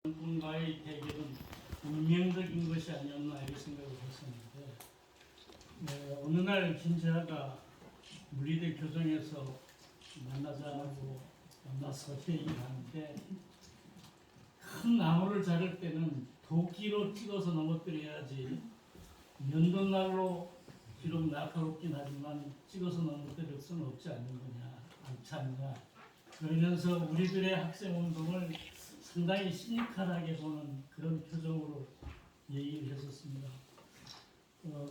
분과의 대결은 운명적인 것이 아니었나 이런 생각을 했었는데, 어느 날 김재하가 무리대 교정에서 만나자고 만나서 얘기를 하는데, 큰 나무를 자를 때는 도끼로 찍어서 넘어뜨려야지 면도날로 비록 날카롭긴 하지만 찍어서 넘어뜨릴 수는 없지 않냐. 그러면서 우리들의 학생운동을 상당히 시니컬하게 보는 그런 표정으로 얘기를 했었습니다.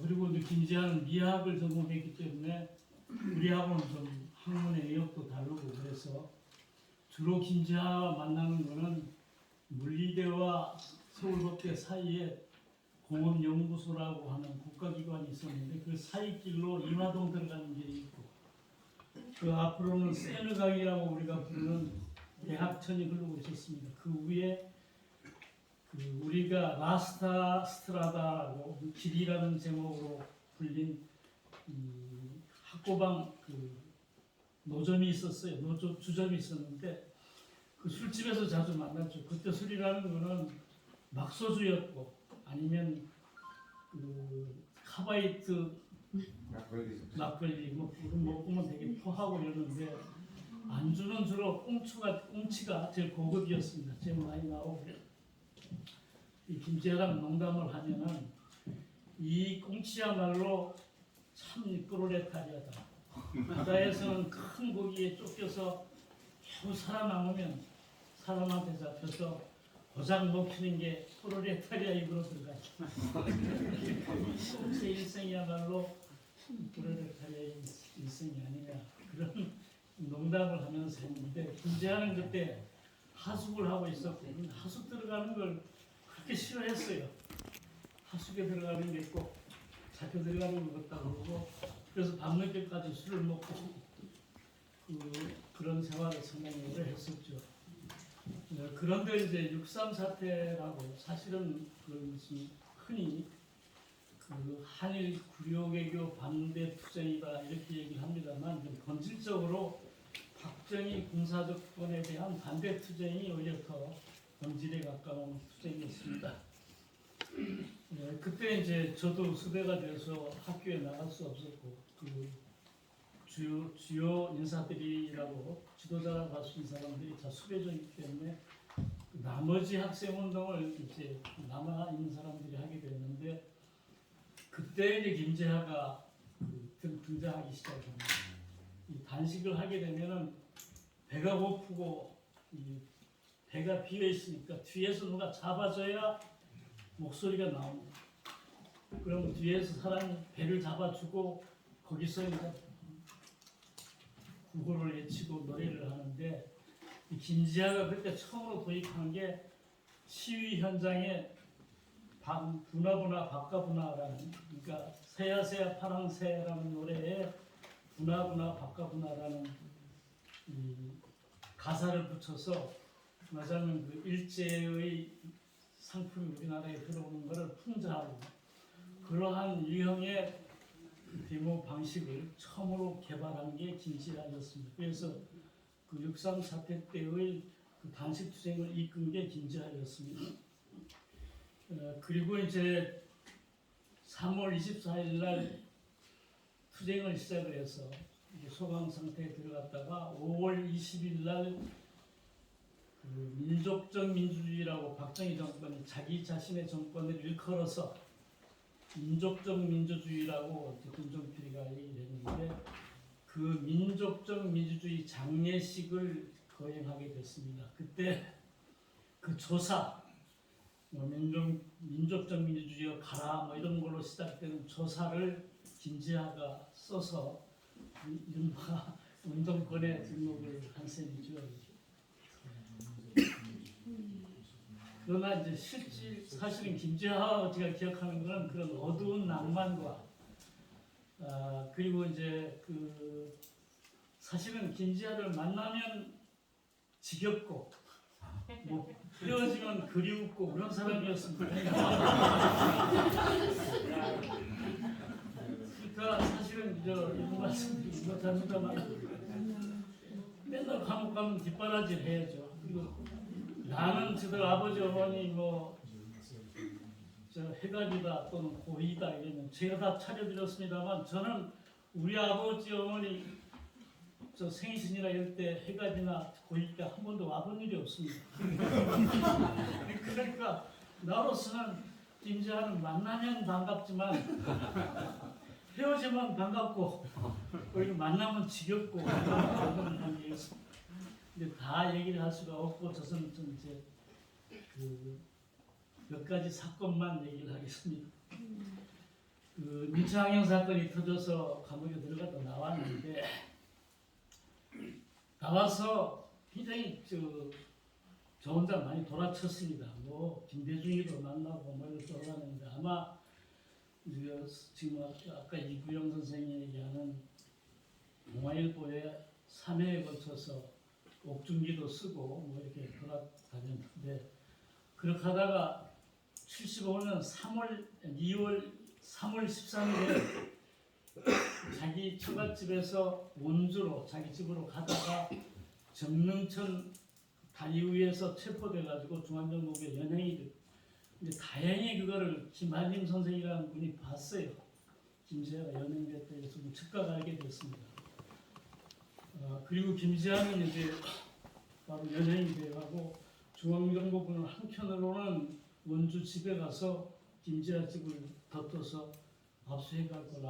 그리고 김재하는 미학을 전공했기 때문에 우리하고는 좀 학문의 내역도 다르고, 그래서 주로 김재하와 만나는 거는 물리대와 서울법대 사이에 공업연구소라고 하는 국가기관이 있었는데, 그 사이길로 인화동 들어가는 길이 있고, 그 앞으로는 세느강이라고 우리가 부르는 대학천이 흐르고 있었습니다. 그 위에 우리가 라스타 스트라다라고 길이라는 제목으로 불린 학고방 노점이 있었어요. 주점이 있었는데, 그 술집에서 자주 만났죠. 그때 술이라는 거는 막소주였고, 아니면 카바이트 막걸리 먹으면 되게 토하고 이러는데, 안주는 주로 꽁치가 제일 고급이었습니다. 제일 많이 나오고, 이 김재하랑 농담을 하면은 이 꽁치야말로 참 프롤레타리아다. 바다에서는 큰 고기에 쫓겨서 겨우 살아남으면 사람한테 잡혀서 고작 먹히는 게 프롤레타리아 입으로 들어가죠. 제 일생이야말로 프롤레타리아 일생이 아니냐, 그런 농담을 하면서 했는데, 김재하는 그때 하숙을 하고 있었고, 하숙 들어가는 걸 그렇게 싫어했어요. 하숙에 들어가는 게 꼭 잡혀 들어가는 것 같다고 그러고, 그래서 밤늦게까지 술을 먹고 그런 생활을 상당히 오래 했었죠. 그런데 이제 6.3 사태라고, 사실은 그것이 흔히 한일 구려외교 반대 투쟁이다 이렇게 얘기를 합니다만, 좀 본질적으로 박정희 군사정권에 대한 반대 투쟁이 오히려 더 본질에 가까운 투쟁이었습니다. 그때 이제 저도 수배가 돼서 학교에 나갈 수 없었고, 주요 인사들이라고 지도자라고 할 수 있는 사람들이 다 수배자이기 때문에 나머지 학생운동을 이제 남아 있는 사람들이 하게 됐는데, 그때 이제 김재하가 등장하기 시작합니다. 이 단식을 하게 되면은 배가 고프고 배가 비어 있으니까 뒤에서 누가 잡아줘야 목소리가 나옵니다. 그럼 뒤에서 사람이 배를 잡아주고 거기서 이제 구호를 외치고 노래를 하는데, 이 김재하가 그때 처음으로 도입한 게 시위 현장에 부나부나 바까부나라는, 그러니까 새야새야 파랑새라는 노래에 부나부나 바까부나라는 가사를 붙여서, 말하자면 그 일제의 상품이 우리나라에 들어오는 것을 풍자하고, 그러한 유형의 데모 방식을 처음으로 개발한 게 김재하였습니다. 그래서 그 6.3 사태 때의 그 단식 투쟁을 이끈 게 김재하였습니다. 그리고 이제 3월 24일 날 투쟁을 시작을 해서 이제 소강 상태에 들어갔다가, 5월 20일 날 민족적 민주주의라고 박정희 정권이 자기 자신의 정권을 일컬어서 민족적 민주주의라고 김종필이가 얘기를 했는데, 그 민족적 민주주의 장례식을 거행하게 됐습니다. 그때 그 조사, 민족적 민주주의가 가라 이런 걸로 시작되는 조사를 김재하가 써서 이른바 운동권에 등록을 한 셈이죠. 그러나 이제 사실은 김재하가 제가 기억하는 것은 그런 어두운 낭만과, 그리고 이제 사실은 김재하를 만나면 지겹고, 헤어지면 그리웠고 그런 사람이었습니다. 그러니까 사실은 이런 말씀드리기 못합니다만, 맨날 감옥 가면 뒷바라지를 해야죠. 그리고 나는 저들 아버지 어머니 뭐 저 해갑이다 또는 고이다 이러면 제가 다 차려드렸습니다만 저는 우리 아버지 어머니 저 생신이나 이럴 때 해갑이나 고이 때 한 번도 와본 일이 없습니다. 그러니까 나로서는 김지아는 만나면 반갑지만 헤어지면 반갑고 오히려 만나면 지겹고 그런 관계였습니다. 근데 다 얘기를 할 수가 없고 저는 좀 이제 그 몇 가지 사건만 얘기를 하겠습니다. 그 민차항영 사건이 터져서 감옥에 들어갔다 나왔는데 나와서 굉장히 저 혼자 많이 돌아쳤습니다. 뭐 김대중이도 만나고 뭐 이렇게 돌아다녔는데 아마 지금 아까 이구영 선생이 얘기하는 동아일보에 3회에 걸쳐서 옥중기도 쓰고 뭐 이렇게 돌아다녔는데 그렇게 하다가 75년 2월 3월 13일에 자기 처갓집에서 원주로 자기 집으로 가다가 정릉천 다리 위에서 체포돼가지고 중앙정보부에 연행이 됐고 근데 다행히 그거를 김한림 선생이라는 분이 봤어요. 김지아가 연행됐다 해서 즉각 알게 됐습니다. 그리고 김지아는 이제 바로 연행이 돼가고 중앙정보부는 한편으로는 원주 집에 가서 김지아 집을 덧떠서 압수해가고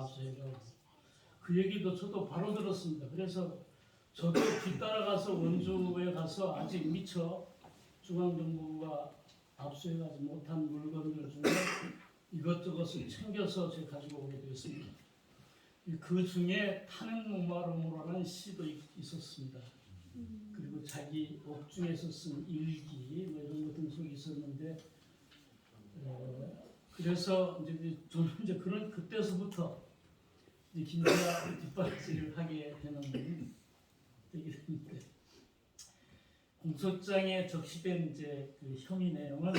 그 얘기도 저도 바로 들었습니다. 그래서 저도 뒤따라가서 원주에 가서 아직 미처 중앙정보부가 압수해가지 못한 물건들 중에 이것저것을 챙겨서 제가 가지고 오게 되었습니다. 그 중에 타는 목마름으로라는 시도 있었습니다. 그리고 자기 옥중에서 쓴 일기 뭐 이런 것들 속에 있었는데 그래서 저는 이제 그런 그때서부터 이제 김지아 뒷바라지를 하게 되게 됐는데 공소장에 적시된 이제 그 혐의 내용은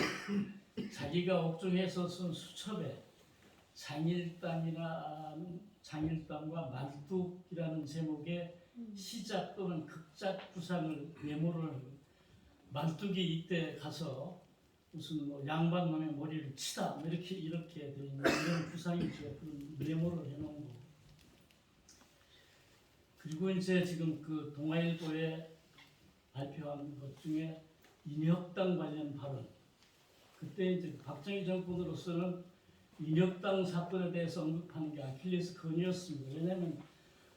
자기가 옥중에서 쓴 수첩에 장일담과 말뚝이라는 제목의 시작 또는 극작 구상을 메모를 말뚝이 이때 가서 무슨 뭐 양반놈의 머리를 치다 이렇게 돼 있는 이런 구상이죠. 그런 메모를 해놓은 거. 그리고 이제 지금 그 동아일보에 발표한 것 중에 인혁당 관련 발언. 그때 이제 박정희 정권으로서는 인혁당 사건에 대해서 언급하는 게 아킬레스 건이었습니다. 왜냐하면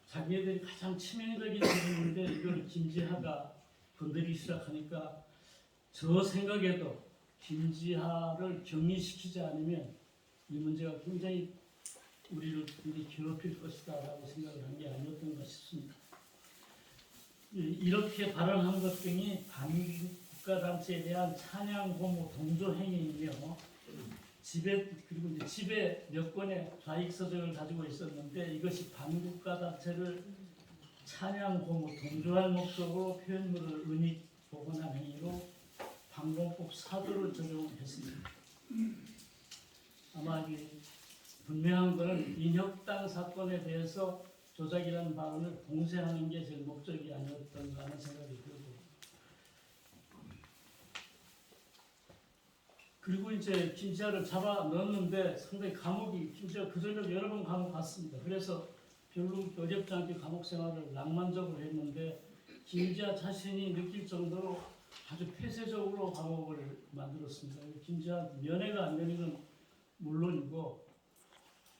자기네들이 가장 치명적인 부분인데 이걸 김지하가 건드리기 시작하니까 저 생각에도 김지하를 격리시키지 않으면 이 문제가 굉장히 우리를 괴롭힐 것이다 라고 생각을 한 게 아니었던가 싶습니다. 이렇게 발언한 것 등이 반국가단체에 대한 찬양, 혐오, 동조 행위이며 그리고 이제 집에 몇 권의 좌익서적을 가지고 있었는데 이것이 반국가단체를 찬양, 혐오, 동조할 목적으로 표현물을 은닉 복원한 행위로 방공법 4조를 적용했습니다. 아마 분명한 것은 인혁당 사건에 대해서 조작이라는 발언을 봉쇄하는 게 제 목적이 아니었던가 하는 생각이 들고 그리고 이제 김지아를 잡아 넣었는데 상당히 김지아 그전에도 여러 번 감옥 갔습니다. 그래서 별로 어렵지 않게 감옥 생활을 낭만적으로 했는데 김지아 자신이 느낄 정도로 아주 폐쇄적으로 감옥을 만들었습니다. 김지아 면회가 안 되는 건 물론이고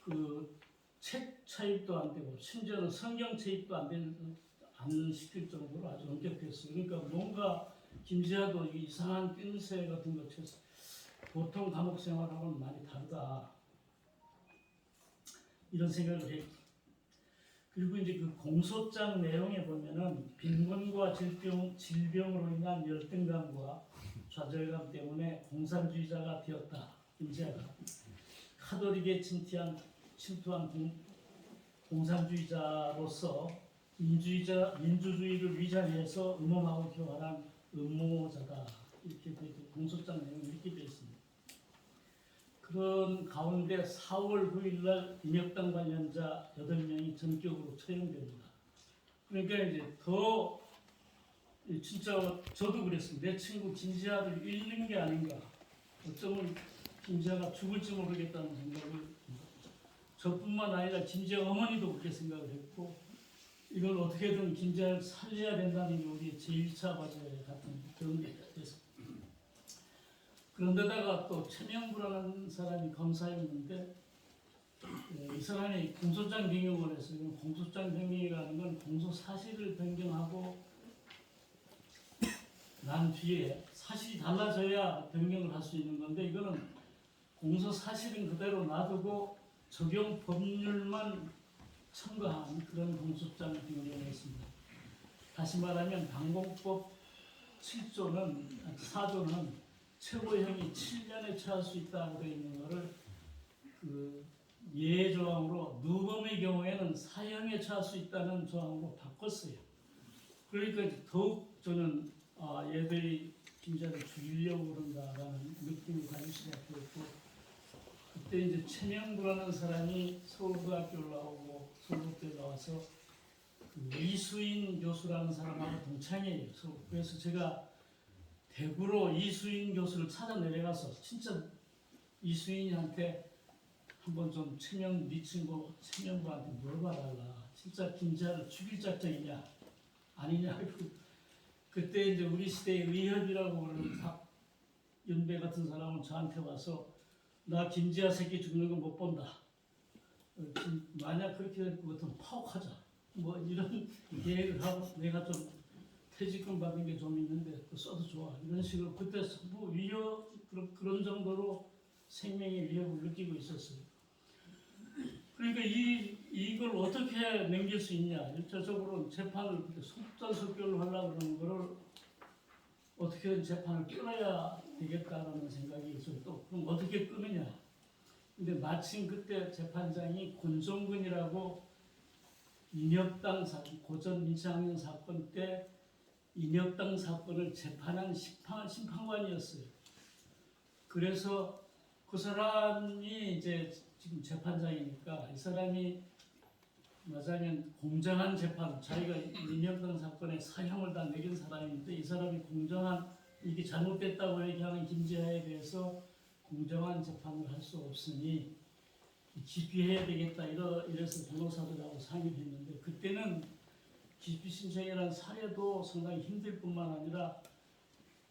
그 책 차입도 안 되고 심지어는 성경 차입도 안 시킬 정도로 아주 엄격했어요. 그러니까 뭔가 김지아도 이상한 낌새 같은 것 쳐서 보통 감옥 생활하고는 많이 다르다 이런 생각을 했고 그리고 이제 그 공소장 내용에 보면은 빈곤과 질병으로 인한 열등감과 좌절감 때문에 공산주의자가 되었다. 김지아가 카톨릭에 침투한 공산주의자로서 민주주의를 위장해서 음험하고 교활한 음모자다. 이렇게 공소장 내용이 이렇게 되어 있습니다. 그런 가운데 4월 9일 날 인혁당 관련자 8명이 전격으로 처형됩니다. 그러니까 이제 더 진짜 저도 그랬습니다. 내 친구 김지아를 잃는 게 아닌가. 어쩌면 김지아가 죽을지 모르겠다는 생각을, 저뿐만 아니라 김지아 어머니도 그렇게 생각을 했고, 이걸 어떻게든 김지아를 살려야 된다는 게 우리 제1차 과제 같은 그런 게 됐습니다. 그런데다가 또 최명부라는 사람이 검사였는데, 이 사람이 공소장 변경을 했어요. 공소장 변경이라는 건 공소 사실을 변경하고 난 뒤에 사실이 달라져야 변경을 할 수 있는 건데, 이거는 공소 사실은 그대로 놔두고 적용 법률만 첨가한 그런 공소장 변경을 했습니다. 다시 말하면 방공법 4조는 최고형이 7년에 처할 수 있다고 되어 있는 것을 그 예조항으로 누범의 경우에는 사형에 처할 수 있다는 조항으로 바꿨어요. 그러니까 더욱 저는 얘들이 김지아를 죽이려고 그런다라는 느낌을 가질 수밖에 없고, 그때 이제 최명부라는 사람이 서울대학교를 나오고 서울대에 나와서 그 이수인 교수라는 사람하고 동창이에요. 그래서 제가 대구로 이수인 교수를 찾아 내려가서 진짜 이수인한테 한번 좀 네 친구 최명부한테 물어봐달라. 진짜 김지아를 죽일 작정이냐 아니냐. 그때 이제 우리 시대의 의협이라고 하는 박연배 같은 사람은 저한테 와서 나 김지아 새끼 죽는 거 못 본다. 만약 그렇게 될 것 같으면 파업하자. 뭐 이런 계획을 하고, 내가 좀 퇴직금 받은 게 좀 있는데 그거 써도 좋아. 이런 식으로 그때 뭐 그런 정도로 생명의 위협을 느끼고 있었어요. 그러니까 이걸 어떻게 넘길 수 있냐. 일차적으로 재판을 속전속결로 하려고 그러는 거를 어떻게든 재판을 끊어야 되겠다라는 생각이 있어요. 또 그럼 어떻게 끊느냐. 근데 마침 그때 재판장이 권종근이라고 인혁당 사건, 고전 민치학년 사건 때 인혁당 사건을 재판한 심판관이었어요. 그래서 그 사람이 이제 지금 재판장이니까 이 사람이 말하자면 공정한 재판, 자기가 인혁당 사건에 사형을 다 매긴 사람인데 이 사람이 공정한, 이게 잘못됐다고 얘기하는 김지아에 대해서 공정한 재판을 할 수 없으니 기피해야 되겠다 이래서 변호사들하고 상의를 했는데, 그때는 기피 신청이라는 사례도 상당히 힘들 뿐만 아니라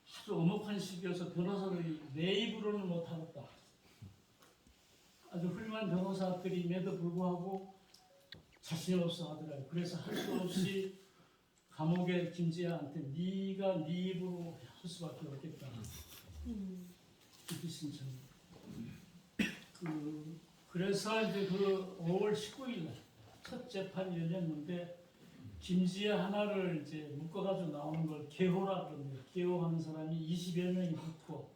아주 엄혹한 시기여서 변호사들이 내 입으로는 못하겠다. 아주 훌륭한 변호사들임에도 불구하고 자신이 없어 하더라고요. 그래서 할 수 없이 감옥에 김지아한테 네가 네 입으로 할 수밖에 없겠다. 기피 신청. 그래서 이제 그 5월 19일 날 첫 재판이 열렸는데, 김지아 하나를 이제 묶어가지고 나오는 걸 개호라 그럽니다. 개호하는 사람이 20여 명이 붙고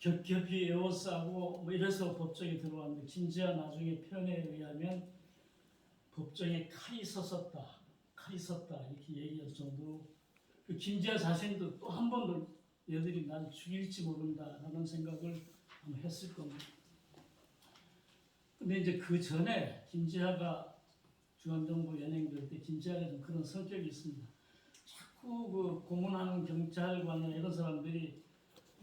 겹겹이 에워싸고 뭐 이래서 법정에 들어왔는데, 김지아 나중에 표현에 의하면 법정에 칼이 섰었다 이렇게 얘기할 정도로, 그 김지아 자신도 또 한 번도 얘들이 나를 죽일지 모른다라는 생각을 한번 했을 겁니다. 근데 이제 그 전에 김지아가 중앙정부 연행될 때 김지아가 좀 그런 성격이 있습니다. 자꾸 그 고문하는 경찰관이나 이런 사람들이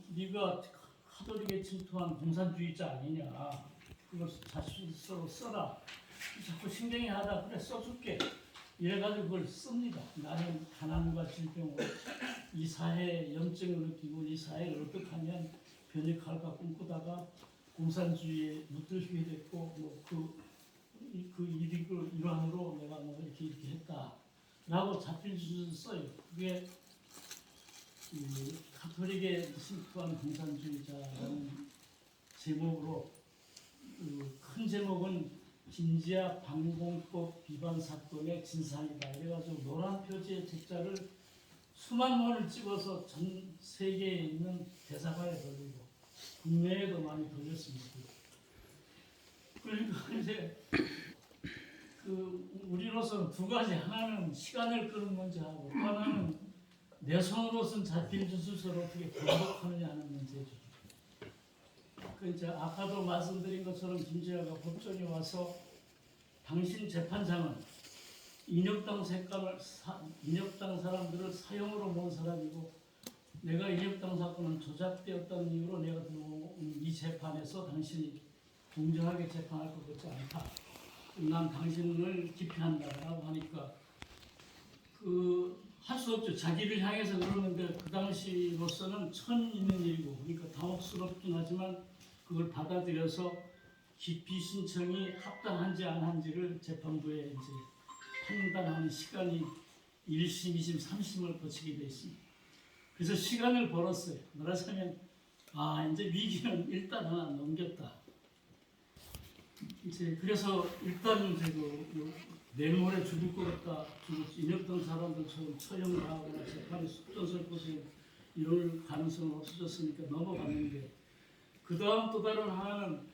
네가 카톨릭에 침투한 공산주의자 아니냐, 그걸 자신 스스로 써라, 자꾸 신경이 하다. 그래 써줄게 이래가지고 그걸 씁니다. 나는 가난과 질병으로 이 사회에 염증을 느끼고 이 사회를 어떻게 하면 변혁할까 꿈꾸다가 공산주의에 물들게 됐고, 뭐 그 일환으로 내가 뭐 이렇게 했다라고 자필주를 써요. 그게 카톨릭에 침투한 공산주의자라는 제목으로, 큰 제목은 김지아 방공법 위반 사건의 진상이다. 이래가지고 노란 표지의 책자를 수만 원을 찍어서 전 세계에 있는 대사관에 돌리고 국내에도 많이 돌렸습니다. 그러니까 이제 우리로서는 두 가지, 하나는 시간을 끄는 문제하고 또 하나는 내 손으로 쓴 자필주술서를 어떻게 번복하느냐 하는 문제죠. 이제 아까도 말씀드린 것처럼 김지아가 법정에 와서 당신 재판장은 인혁당 사람들을 사형으로 모은 사람이고, 내가 인혁당 사건은 조작되었다는 이유로 내가 들어온 이 재판에서 당신이 공정하게 재판할 것 같지 않다. 난 당신을 기피한다라고 하니까 할 수 없죠. 자기를 향해서 그러는데 그 당시로서는 천 있는 일이고, 그러니까 당혹스럽긴 하지만 그걸 받아들여서 기피 신청이 합당한지 안 한지를 재판부에 이제 판단하는 시간이 1심, 2심, 3심을 거치게 돼 있습니다. 그래서 시간을 벌었어요. 말하자면 이제 위기는 일단 하나 넘겼다. 이제 그래서 일단 내일모레 죽을 것 같다. 인혁당 사람들처럼 처형을 하거나 재판이 속전속결 이럴 가능성은 없어졌으니까 넘어갔는데, 그 다음 또 다른 하나는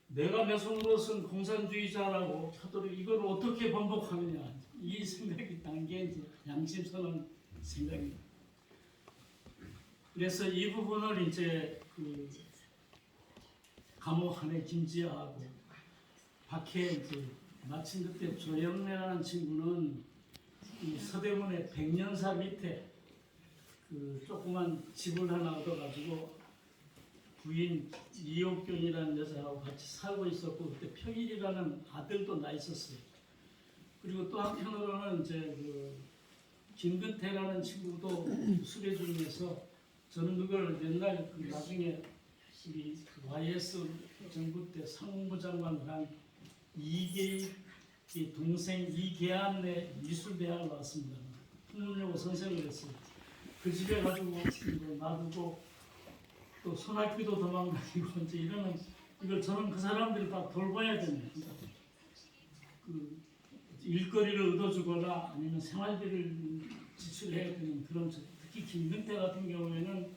내가 내 손으로선 공산주의자라고 하도록 이걸 어떻게 번복하느냐, 이 생각이 단계 이제 양심선언 생각입니다. 그래서 이 부분을 이제 감옥 안에 김지하고 박해 이제 마침 그때 조영래라는 친구는 이 서대문의 백년사 밑에 조그만 집을 하나 얻어가지고 부인 이옥경이라는 여자하고 같이 살고 있었고, 그때 평일이라는 아들도 나 있었어요. 그리고 또 한편으로는 이제 김근태라는 친구도 수배 중에서, 저는 그걸 옛날 나중에 우리 YS 정부 때 상무부 장관을 한 이계희 동생 이계한의 미술대학을 나왔습니다. 풍문여고 선생을 했어요. 그 집에 가지고 놔두고 또 손학규도 도망다니고 이제 이걸 저는 그 사람들이 다 돌봐야 되는, 일거리를 얻어주거나 아니면 생활비를 지출해야 되는 그런, 특히 김근태 같은 경우에는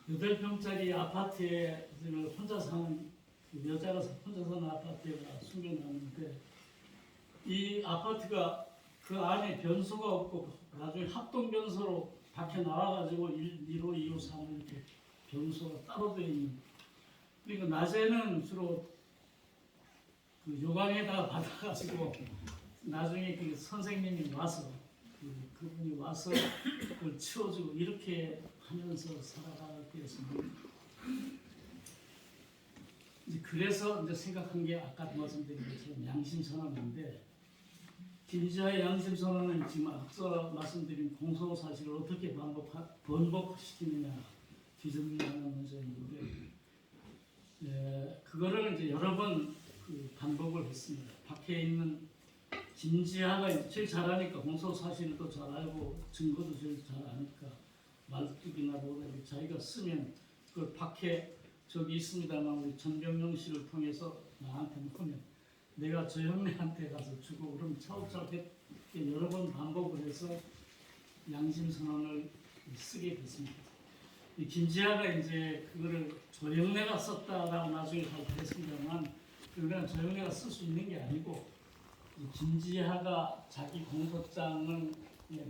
8평짜리 아파트에 혼자 사는, 여자가 혼자 사는 아파트에가 숨겨놨는데, 이 아파트가 그 안에 변소가 없고 나중에 합동 변소로 밖에 나와가지고 1호, 2호, 3호 이렇게 변소가 따로 되어 있는. 그러니까 낮에는 주로 요강에다가 받아가지고 나중에 선생님이 와서 그분이 와서 그걸 치워주고 이렇게 하면서 살아가게 됐습니다. 그래서 이제 생각한 게 아까 말씀드린 것처럼 양심선언인데, 김지하의 양심선언은 지금 앞서 말씀드린 공소사실을 어떻게 번복시키느냐, 뒤집느냐는 문제인데, 그거를 이제 여러 번 반복을 했습니다. 밖에 있는 김지하가 제일 잘하니까, 공소사실을 또 잘 알고 증거도 제일 잘 아니까 말뚝이나 뭐라 자기가 쓰면 그걸 밖에 저기 있습니다만 우리 전병용 씨를 통해서 나한테 보면 내가 저 형네한테 가서 주고, 그럼 차곡차곡 여러 번 반복을 해서 양심선언을 쓰게 됐습니다. 이 김지하가 이제 그거를 조영래가 썼다라고 나중에 발표했습니다만, 그건 조영래가 쓸 수 있는 게 아니고 김지하가 자기 공소장을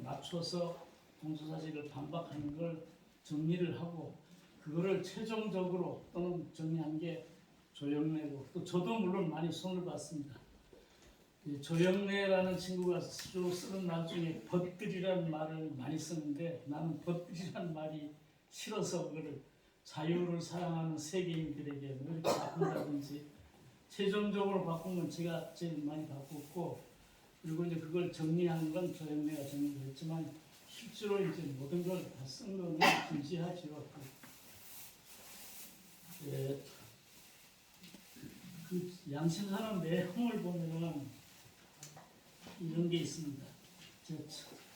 맞춰서 공소사실을 반박하는 걸 정리를 하고, 그거를 최종적으로 또는 정리한 게 조영래고, 또 저도 물론 많이 손을 봤습니다. 조영래라는 친구가 주로 쓰는 말 중에 벗들이라는 말을 많이 쓰는데, 나는 벗들이라는 말이 싫어서 그거를 자유를 사랑하는 세계인들에게 이렇게 바꾼다든지, 최종적으로 바꾼 건 제가 제일 많이 바꿨고, 그리고 이제 그걸 정리한 건 조영래가 정리를 했지만, 실제로 이제 모든 걸 다 쓴 거는 김지하죠. 그 양심선언 내용을 보면은 이런 게 있습니다.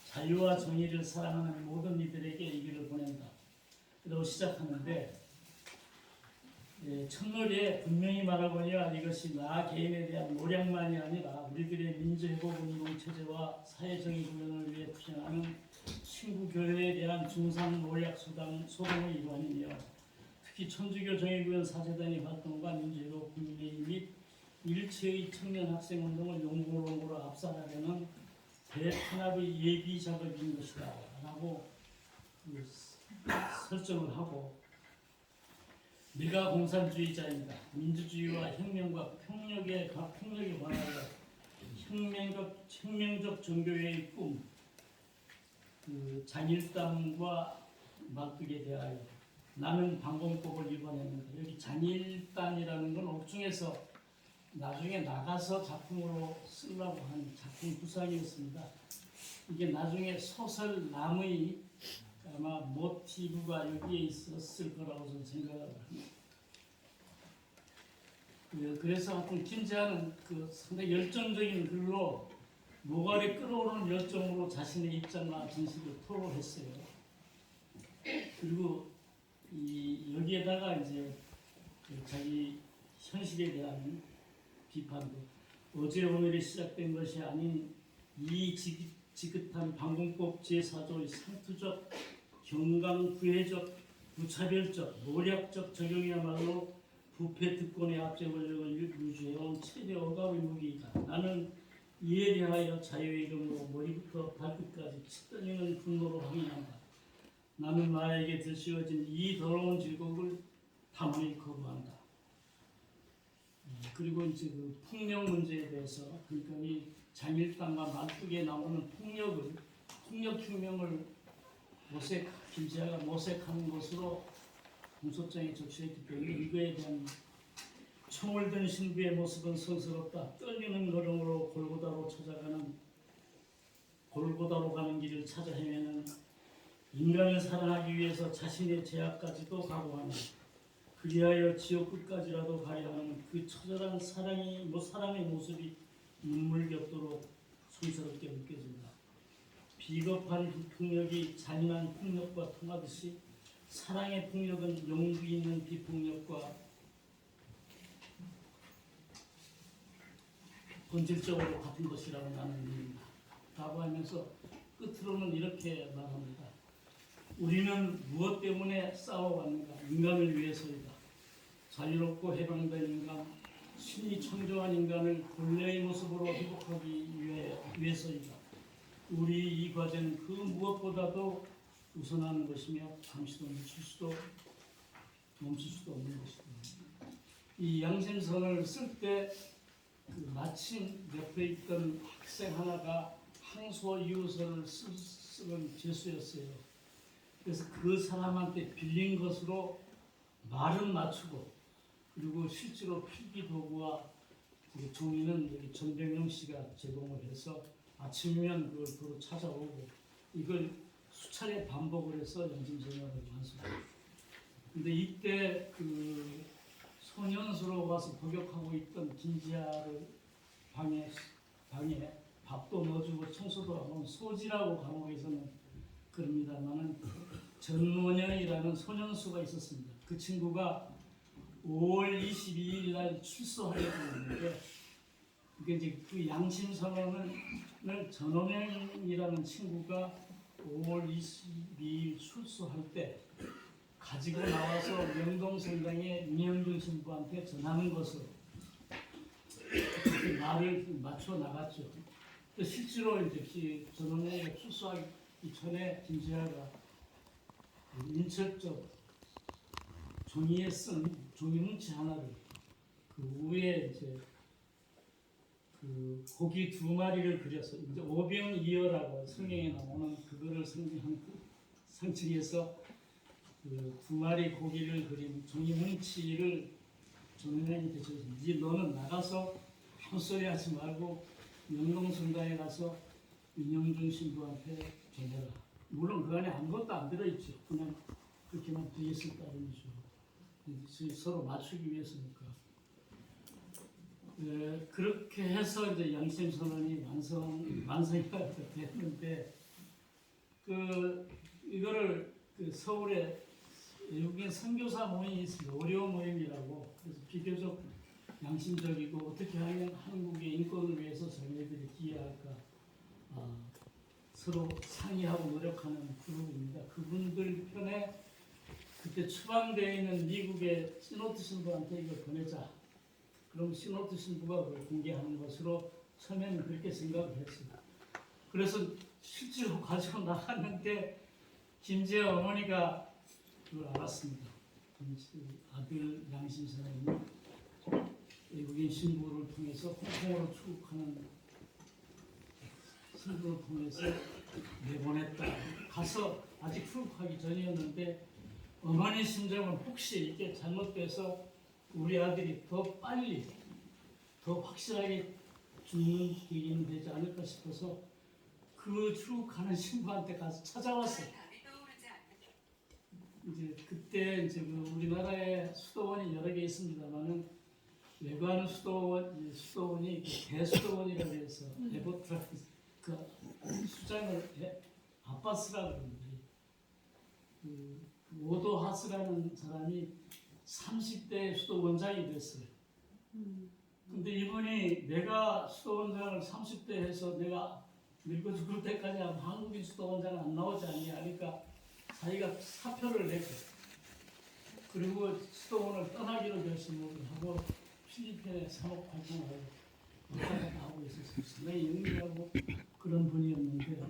자유와 정의를 사랑하는 모든 이들에게 이 길을 보낸다. 그리고 시작하는데, 첫머리에 분명히 말하거니와 이것이 나 개인에 대한 모략만이 아니라 우리들의 민주회복운동 체제와 사회정의 구현을 위해 투쟁하는 친구교회에 대한 중상 모략 소동의 일환이며, 특히 천주교 정의구현 4재단의 활동과 민주회복 국민회의 및 일체의 청년 학생운동을 용고론고로 압살하려는 대탄압의 예비 작업인 것이다 라고 설정을 하고, 네가 공산주의자입니다. 민주주의와 혁명과 폭력에 관하여 혁명적 종교의 꿈, 그 잔일단과 맞두게 대하여 나는 방공법을 위반했는데, 여기 잔일단이라는 건 옥중에서 나중에 나가서 작품으로 쓰려고 한 작품 구상이었습니다. 이게 나중에 소설 남의 아마 모티브가 여기에 있었을 거라고 저는 생각을 합니다. 그래서 하여튼 김재하는 그 상당히 열정적인 글로 모발이 끓어오르는 열정으로 자신의 입장과 진실을 토로했어요. 그리고 여기에다가 이제 자기 현실에 대한 비판도, 어제 오늘이 시작된 것이 아닌 이 지긋한 방공법 제4조의 상투적, 경강부회적, 무차별적, 모략적 적용이야말로 부패 특권의 압제 권력을 유지해온 최대 억압의 무기이다. 나는 이에 대하여 자유의 이름으로 머리부터 발끝까지 치떨리는 분노로 항의한다. 나는 나에게 들씌워진 이 더러운 질곡을 담원히 거부한다. 그리고 이제 그 폭력 문제에 대해서, 그러니까 이 잔일단과 말뚝에 나오는 폭력 혁명을 김재하가 모색하는 것으로 공소장에 적시했기 때문에 이거에 대한 총을 든 신부의 모습은 성스럽다. 떨리는 걸음으로 골고다로 가는 길을 찾아 헤매는 인간을 사랑하기 위해서 자신의 죄악까지도 각오하는, 그리하여 지옥 끝까지라도 가려 하는 그 처절한 사랑의 모습이 눈물겹도록 성스럽게 느껴진다. 비겁한 비폭력이 잔인한 폭력과 통하듯이 사랑의 폭력은 용기 있는 비폭력과 본질적으로 같은 것이라고 나는 믿는다. 라고 하면서 끝으로는 이렇게 말합니다. 우리는 무엇 때문에 싸워왔는가? 인간을 위해서이다. 자유롭고 해방된 인간, 신이 창조한 인간을 본래의 모습으로 회복하기 위해서이다. 우리 이 과제는 그 무엇보다도 우선하는 것이며 잠시도 멈출 수도 없는 것이다. 이 양심선을 쓸 때 마침 옆에 있던 학생 하나가 항소 이유서를 쓰는 죄수였어요. 그래서 그 사람한테 빌린 것으로 말은 맞추고, 그리고 실제로 필기 도구와 종이는 여기 전병영 씨가 제공을 해서 아침이면 그걸 도로 찾아오고, 이걸 수차례 반복을 해서 양심선언을 완수했어요. 근데 이때 그 소년수로 와서 복역하고 있던 김지아를 방에 밥도 넣어주고 청소도 하고, 소지라고 감옥에서는 그럽니다만은 전원영이라는 소년수가 있었습니다. 그 친구가 5월 22일 날 출소하려고 했는데, 그게 이제 그 양심선언을 전원영이라는 친구가 5월 22일 출소할 때 가지고 나와서 명동성당의 윤영준 신부한테 전하는 것으로 말을 맞춰 나갔죠. 실제로 이제 전원영이 출소하기 전에 김지아가 인척적 종이에 쓴 종이 뭉치 하나를 그 위에 이제 그 고기 2마리를 그려서 이제 오병이어라고 성경에 나오는 그거를 상징해서 그 2마리 고기를 그린 종이 뭉치를 전원영한테 줬습니다. 이제 너는 나가서 아무 소리 하지 말고 명동성당에 가서 윤영준 신부한테 전해라. 물론 그 안에 아무것도 안 들어있죠. 그냥 그렇게만 뒤에 썼다는 거죠. 서로 맞추기 위해서니까. 그렇게 해서 이제 양심선언이 완성이 됐는데, 이거를 서울에 외국인 선교사 모임이 있습니다. 오리오 모임이라고. 그래서 비교적 양심적이고 어떻게 하면 한국의 인권을 위해서 자기네들이 기여할까 서로 상의하고 노력하는 그룹입니다. 그분들 편에 그때 추방되어 있는 미국의 시노트 신부한테 이걸 보내자. 그럼 시노트 신부가 그걸 공개하는 것으로 처음에는 그렇게 생각을 했습니다. 그래서 실제로 가지고 나갔는데 김재하 어머니가 그걸 알았습니다. 아들 양심선언이 외국인 신부를 통해서 홍콩으로 출국하는 친구를 통해서 내보냈다. 가서 아직 출국하기 전이었는데 어머니 심정은 혹시 이게 잘못돼서 우리 아들이 더 빨리 더 확실하게 죽는 계기는 되지 않을까 싶어서 그 출국하는 친구한테 가서 찾아왔어요. 이제 그때 이제 그 우리나라에 수도원이 여러 개 있습니다만은 외관 수도원이 그 대수도원이라고 해서 에버트라 그 수장을 아빠스라고 그러는데 그 오도 하스라는 사람이 30대 수도원장이 됐어요. 근데 이분이 내가 수도원장을 30대 해서 내가 늙어 죽을 때까지 하면 한국인 수도원장은 안 나오지 않냐 하니까 자기가 사표를 내고 그리고 수도원을 떠나기로 결심을 하고 필리핀에 사업 활동을 하고 하고 있었어요. 상당히 영리하고 그런 분이었는데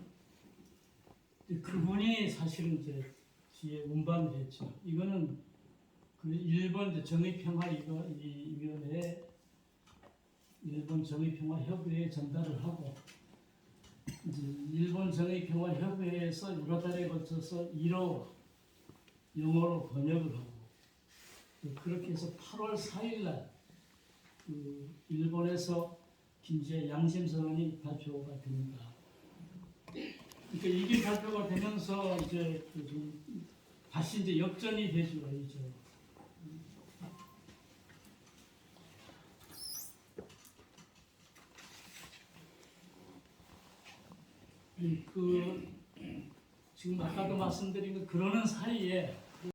그분이 사실은 이제 뒤에 운반을 했죠. 이거는 그 일본 정의평화위원회 일본 정의평화협의회에 전달을 하고 이제 일본 정의평화협의회에서 여러 달에 걸쳐서 일어 영어로 번역을 하고 그렇게 해서 8월 4일 날 일본에서 김제 양심선언이 발표가 됩니다. 그러니까 이게 발표가 되면서 이제 다시 이제 역전이 되죠, 이제. 지금 아까도 말씀드린 그 그러는 사이에